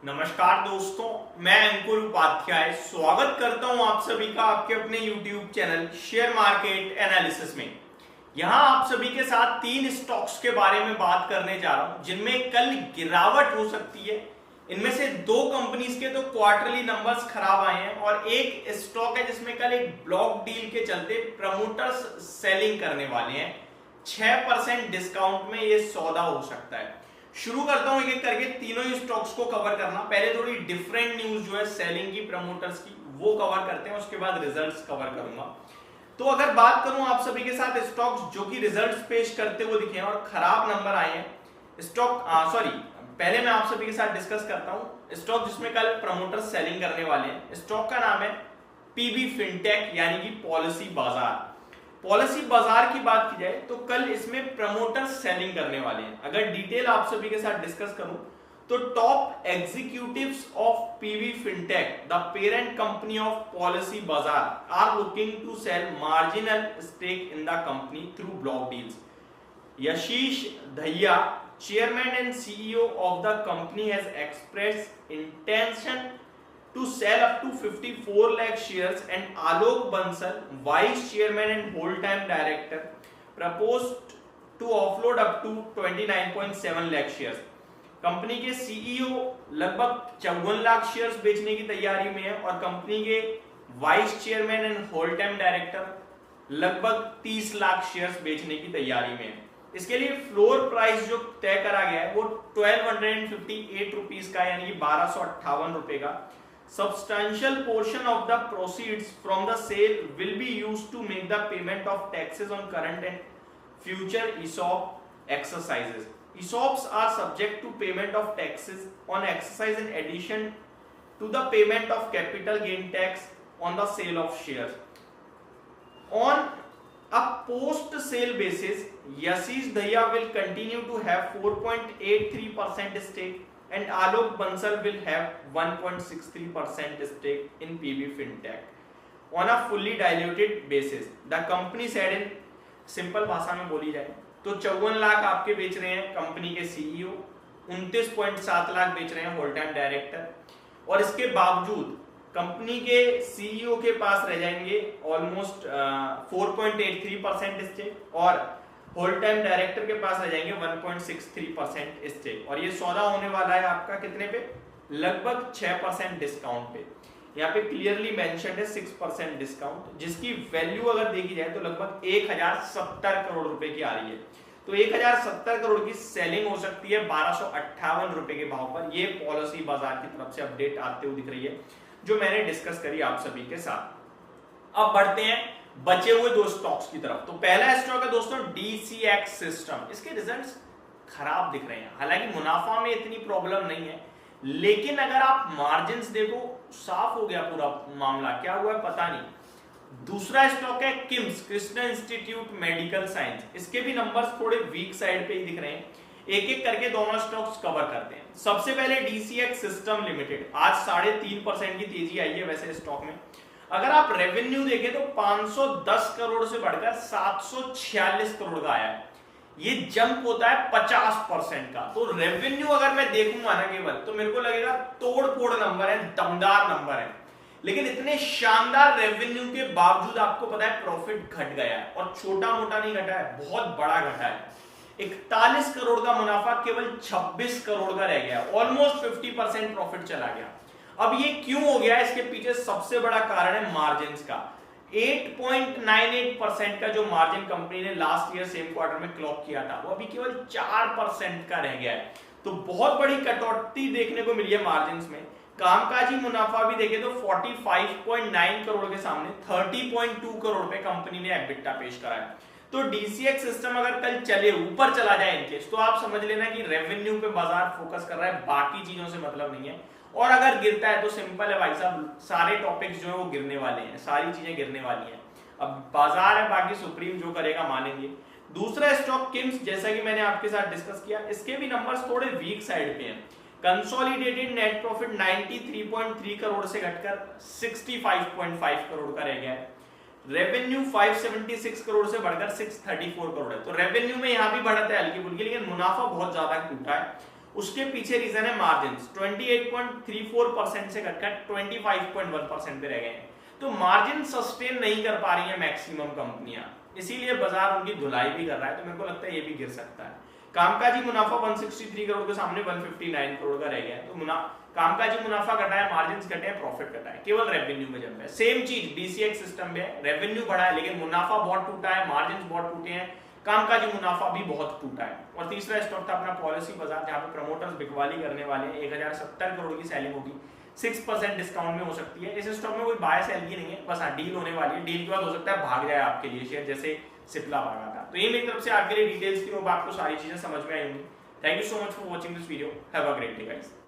नमस्कार दोस्तों, मैं अंकुर उपाध्याय स्वागत करता हूं आप सभी का आपके अपने YouTube channel share market analysis में। यहां आप सभी के साथ तीन स्टॉक्स के बारे में बात करने जा रहा हूं जिनमें कल गिरावट हो सकती है। इनमें से दो कंपनीज के तो क्वार्टरली नंबर्स खराब आए हैं और एक स्टॉक है जिसमें कल एक ब्लॉक डील के चलते प्रमोटर्स सेलिंग करने वाले हैं। 6% डिस्काउंट में ये सौदा हो सकता है। शुरू करता हूं एक एक करके तीनों ही स्टॉक्स को कवर करना। पहले थोड़ी डिफरेंट न्यूज जो है सेलिंग की, प्रमोटर्स की, वो कवर करते हैं, उसके बाद रिजल्ट्स कवर करूंगा। तो अगर बात करूं आप सभी के साथ स्टॉक्स जो कि रिजल्ट्स पेश करते हुए दिखे हैं और खराब नंबर आए हैं, पहले मैं आप सभी के साथ डिस्कस करता हूं स्टॉक जिसमें कल प्रमोटर्स सेलिंग करने वाले हैं। स्टॉक का नाम है पीबी फिनटेक यानी कि पॉलिसी बाजार। पॉलिसी बाजार की बात की जाए तो कल इसमें प्रमोटर सेलिंग करने वाले हैं। अगर डिटेल आप सभी के साथ डिस्कस करूं तो top executives of PB fintech, the parent company of Policybazaar, are looking to sell marginal stake in the company through block deals. Yashish Dahiya, chairman and CEO of the company, has expressed intention to sell up to 54 lakh shares, and Alok Bansal, vice chairman and whole-time director, proposed to offload up to 29.7 lakh shares. Company के CEO लगभग 54 lakh shares बेचने की तैयारी में है और company के vice chairman and whole time director लगभग 30 लाख शेयर्स बेचने की तैयारी में है। इसके लिए फ्लोर प्राइस जो तय करा गया है वो 1258 रुपीस का यानी कि 1258 रुपए का। Substantial portion of the proceeds from the sale will be used to make the payment of taxes on current and future ESOP exercises. ESOPs are subject to payment of taxes on exercise in addition to the payment of capital gain tax on the sale of shares. On a post-sale basis, Yashish Dahiya will continue to have 4.83% stake and Alok Bansal will have 1.63% stake in PB Fintech on a fully diluted basis. The company said in simple भाषा में बोली जाए तो 54 लाख आपके बेच रहे हैं company के सीईओ, 29.7 लाख बेच रहे हैं होल टाइम डायरेक्टर, और इसके बावजूद कंपनी के सीईओ के पास रह जाएंगे ऑलमोस्ट 4.83% स्टेक और होल टाइम डायरेक्टर के पास रह जाएंगे 1.63% स्टेक। और ये सौदा होने वाला है आपका कितने पे? लगभग 6% डिस्काउंट पे। यहाँ पे क्लियरली मेंशन्ड है 6% डिस्काउंट, जिसकी वैल्यू अगर देखी जाए तो लगभग 1070 करोड़ रुपए की आ रही है। तो 1070 करोड़ की सेलिंग हो सकती है 1258 रुपए के भाव पर। ये पॉलिसी बाजार की तरफ से अपडेट आते हुए दिख रही है जो मैंने डिस्कस करी आप सभी के साथ। अब बढ़ते हैं बचे हुए दो स्टॉक्स की तरफ। तो पहला स्टॉक है दोस्तों DCX सिस्टम। इसके रिजल्ट्स खराब दिख रहे हैं, हालांकि मुनाफा में इतनी प्रॉब्लम नहीं है, लेकिन अगर आप मार्जिन्स देखो साफ हो गया पूरा मामला, क्या हुआ है पता नहीं। दूसरा स्टॉक है KIMS, Krishna institute medical science. इसके भी नंबर्स थोड़े वीक साइड पे ही दिख रहे हैं। एक एक करके दोनों स्टॉक्स कवर करते हैं। सबसे पहले DCX सिस्टम लिमिटेड, आज 3.5% की तेजी आई है वैसे स्टॉक में। अगर आप रेवेन्यू देखें तो 510 करोड़ से बढ़कर 746 करोड़ का आया है। ये जंप होता है 50% का। तो रेवेन्यू अगर मैं देखूंगा ना केवल तो मेरे को लगेगा तोड़ फोड़ नंबर है, दमदार नंबर है, लेकिन इतने शानदार रेवेन्यू के बावजूद आपको पता है प्रॉफिट घट गया है, और छोटा मोटा नहीं घटा है, बहुत बड़ा घटा है। 41 करोड़ का मुनाफा केवल 26 करोड़ का रह गया, ऑलमोस्ट 50% प्रॉफिट चला गया। अब ये क्यों हो गया? इसके पीछे सबसे बड़ा कारण है मार्जिन्स का। 8.98% का जो मार्जिन कंपनी ने लास्ट ईयर सेम क्वार्टर में क्लॉक किया था वो अभी केवल 4% का रह गया है। तो बहुत बड़ी कटौती देखने को मिली है मार्जिन्स में। कामकाजी मुनाफा भी देखें तो 45.9 करोड़ के सामने 30.2 करोड़ पे कंपनी ने एबिटा पेश करा है। तो DCX सिस्टम अगर कल चले, ऊपर चला जाए इनकेस, तो आप समझ लेना कि रेवेन्यू पे बाजार फोकस कर रहा है, बाकी चीजों से मतलब नहीं है। और अगर गिरता है तो सिंपल है भाई साहब, सारे टॉपिक्स जो है वो गिरने वाले हैं, सारी चीजें गिरने वाली हैं। अब बाजार है, बाकी सुप्रीम जो करेगा मानेंगे। दूसरा स्टॉक किम्स, जैसा कि मैंने आपके साथ डिस्कस किया, इसके भी नंबर्स थोड़े वीक साइड पे हैं। कंसोलिडेटेड नेट प्रॉफिट 93.3 करोड़ से घटकर 65.5 करोड़ का रह गया है। रेवेन्यू 576 करोड़ से बढ़कर 634 करोड़ है। तो रेवेन्यू में यहां भी बढ़त है हल्की फुल्की, लेकिन मुनाफा बहुत ज्यादा टूटा है। उसके पीछे रीजन है मार्जिन 28.34% से घटकर 25.1% पे रह गए हैं। तो मार्जिन सस्टेन नहीं कर पा रही है मैक्सिमम कंपनियां, इसीलिए बाजार उनकी धुलाई भी कर रहा है। तो मेरे को लगता है ये भी गिर सकता है। कामकाजी मुनाफा 163 करोड़ के सामने 159 करोड़ का रह गया है। तो कामकाजी मुनाफा घटा है, मार्जिन घटे हैं, प्रॉफिट घटा है, केवल रेवेन्यू में जंप है। सेम चीज डीसीएक्स सिस्टम में है, रेवेन्यू बढ़ा है लेकिन मुनाफा बहुत टूटा है, मार्जिन बहुत टूटे हैं, कामकाजी मुनाफा भी बहुत टूटा है। और तीसरा स्टॉक था अपना पॉलिसी बाजार, जहां पे प्रमोटर्स बिकवाली करने वाले हैं। 1070 करोड़ की सेलिंग होगी, 6% डिस्काउंट में हो सकती है। इस स्टॉक में कोई बाय सेल की नहीं है, बस हाँ डील होने वाली है। डील के बाद हो सकता है भाग जाए आपके लिए शेयर, जैसे सिप्ला भागा था। तो ये मेरी तरफ से आपके लिए डिटेल्स थी, वो आपको सारी चीजें समझ में आई होंगी। Thank you so much for watching this video. Have a great day guys.